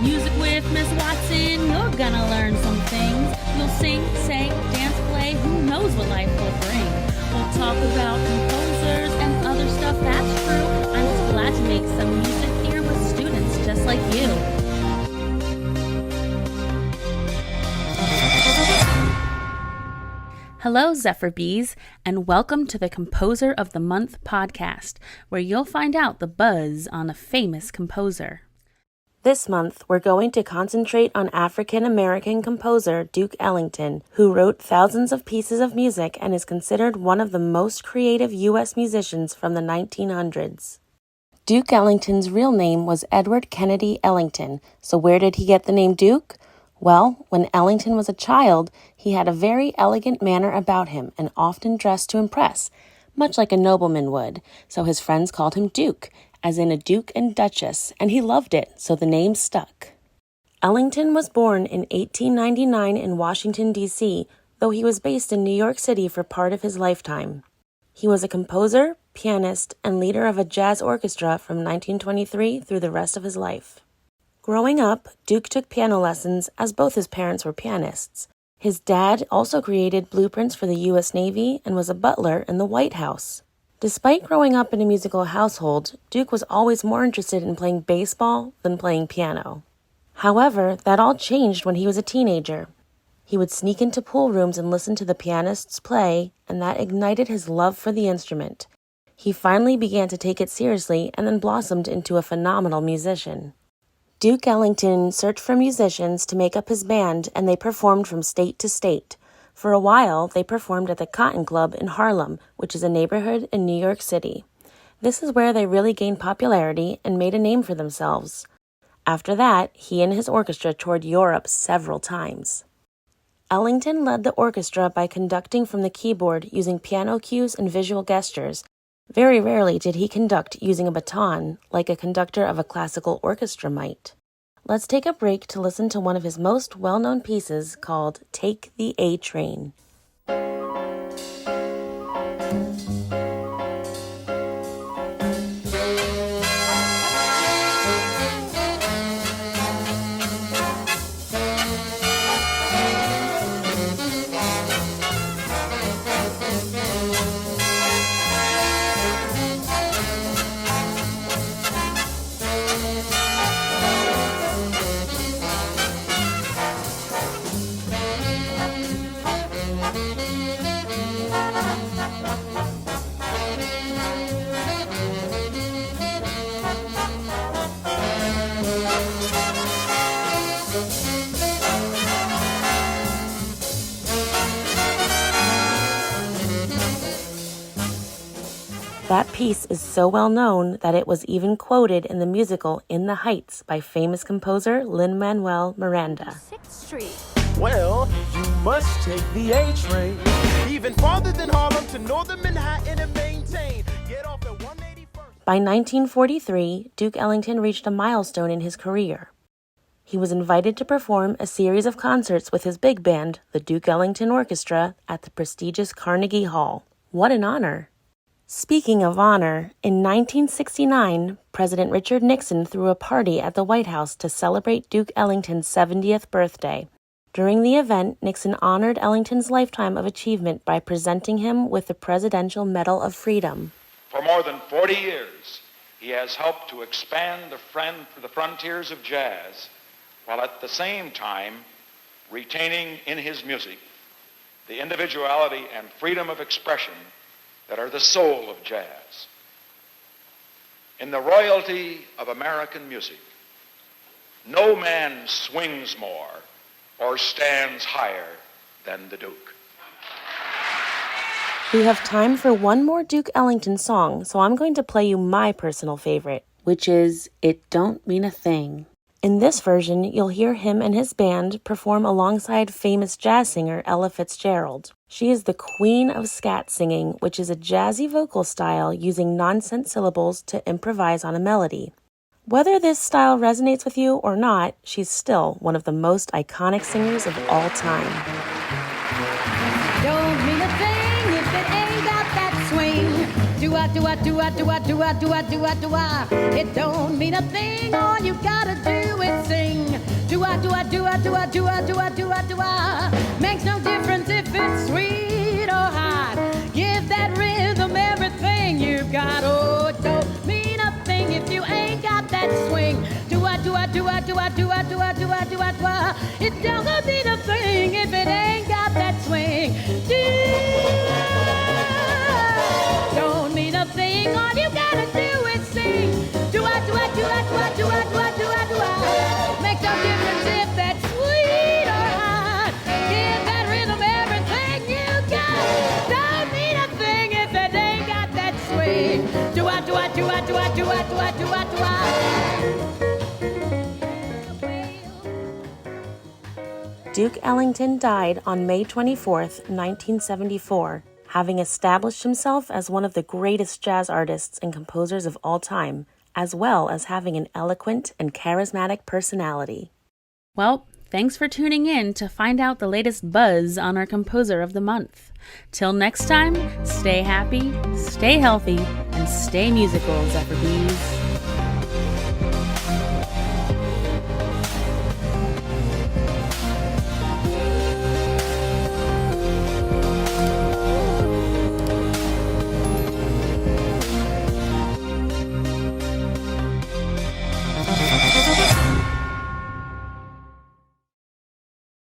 Music with Miss Watson, you're gonna learn some things. You'll sing, say, dance, play, who knows what life will bring. We'll talk about composers and other stuff that's true. I'm just glad to make some music here with students just like you. Hello, Zephyr Bees, and welcome to the Composer of the Month podcast, where you'll find out the buzz on a famous composer. This month, we're going to concentrate on African-American composer Duke Ellington, who wrote thousands of pieces of music and is considered one of the most creative U.S. musicians from the 1900s. Duke Ellington's real name was Edward Kennedy Ellington, so where did he get the name Duke? Well, when Ellington was a child, he had a very elegant manner about him and often dressed to impress, much like a nobleman would, so his friends called him Duke, as in a duke and duchess, and he loved it, so the name stuck. Ellington was born in 1899 in Washington, D.C., though he was based in New York City for part of his lifetime. He was a composer, pianist, and leader of a jazz orchestra from 1923 through the rest of his life. Growing up, Duke took piano lessons as both his parents were pianists. His dad also created blueprints for the U.S. Navy and was a butler in the White House. Despite growing up in a musical household, Duke was always more interested in playing baseball than playing piano. However, that all changed when he was a teenager. He would sneak into pool rooms and listen to the pianists play, and that ignited his love for the instrument. He finally began to take it seriously and then blossomed into a phenomenal musician. Duke Ellington searched for musicians to make up his band, and they performed from state to state. For a while, they performed at the Cotton Club in Harlem, which is a neighborhood in New York City. This is where they really gained popularity and made a name for themselves. After that, he and his orchestra toured Europe several times. Ellington led the orchestra by conducting from the keyboard using piano cues and visual gestures. Very rarely did he conduct using a baton, like a conductor of a classical orchestra might. Let's take a break to listen to one of his most well-known pieces called Take the A Train. That piece is so well known that it was even quoted in the musical In the Heights by famous composer Lin-Manuel Miranda. 6th Street. Well, you must take the A train, even farther than Harlem to northern Manhattan and maintain. Get off at 181st. By 1943, Duke Ellington reached a milestone in his career. He was invited to perform a series of concerts with his big band, the Duke Ellington Orchestra, at the prestigious Carnegie Hall. What an honor! Speaking of honor, in 1969, President Richard Nixon threw a party at the White House to celebrate Duke Ellington's 70th birthday. During the event, Nixon honored Ellington's lifetime of achievement by presenting him with the Presidential Medal of Freedom. For more than 40 years, he has helped to expand the frontiers of jazz, while at the same time retaining in his music the individuality and freedom of expression that are the soul of jazz. In the royalty of American music, no man swings more or stands higher than the Duke. We have time for one more Duke Ellington song, so I'm going to play you my personal favorite, which is It Don't Mean a Thing. In this version, you'll hear him and his band perform alongside famous jazz singer Ella Fitzgerald. She is the queen of scat singing, which is a jazzy vocal style using nonsense syllables to improvise on a melody. Whether this style resonates with you or not, she's still one of the most iconic singers of all time. Don't mean a thing if it ain't got that swing. Do Do-a-do-a-do-a-do-a-do-a-do-a-do-a. It don't mean a thing, all you gotta do is sing. Do-a-do-a-do-a-do-a-do-a-do-a-do-a. Makes no difference if it's sweet or hot. Give that rhythm everything you've got. Oh, it don't mean a thing if you ain't got that swing. Do-a-do-a-do-a-do-a-do-a-do-a-do-a-do-a. It don't mean a thing if it ain't got that swing. Don't mean a thing, all you gotta do is sing. Do-a-do-a-do-a-do-a-do-a-do-a-do-a. Makes no difference if that's sweet or hot. Give that rhythm everything you got. Don't mean a thing if it ain't got that swing. Do-a-do-a-do-a-do-a-do-a-do-a-do-a. Duke Ellington died on May 24, 1974, having established himself as one of the greatest jazz artists and composers of all time, as well as having an eloquent and charismatic personality. Well, thanks for tuning in to find out the latest buzz on our Composer of the Month. Till next time, stay happy, stay healthy, and stay musical, Zephyr Bees.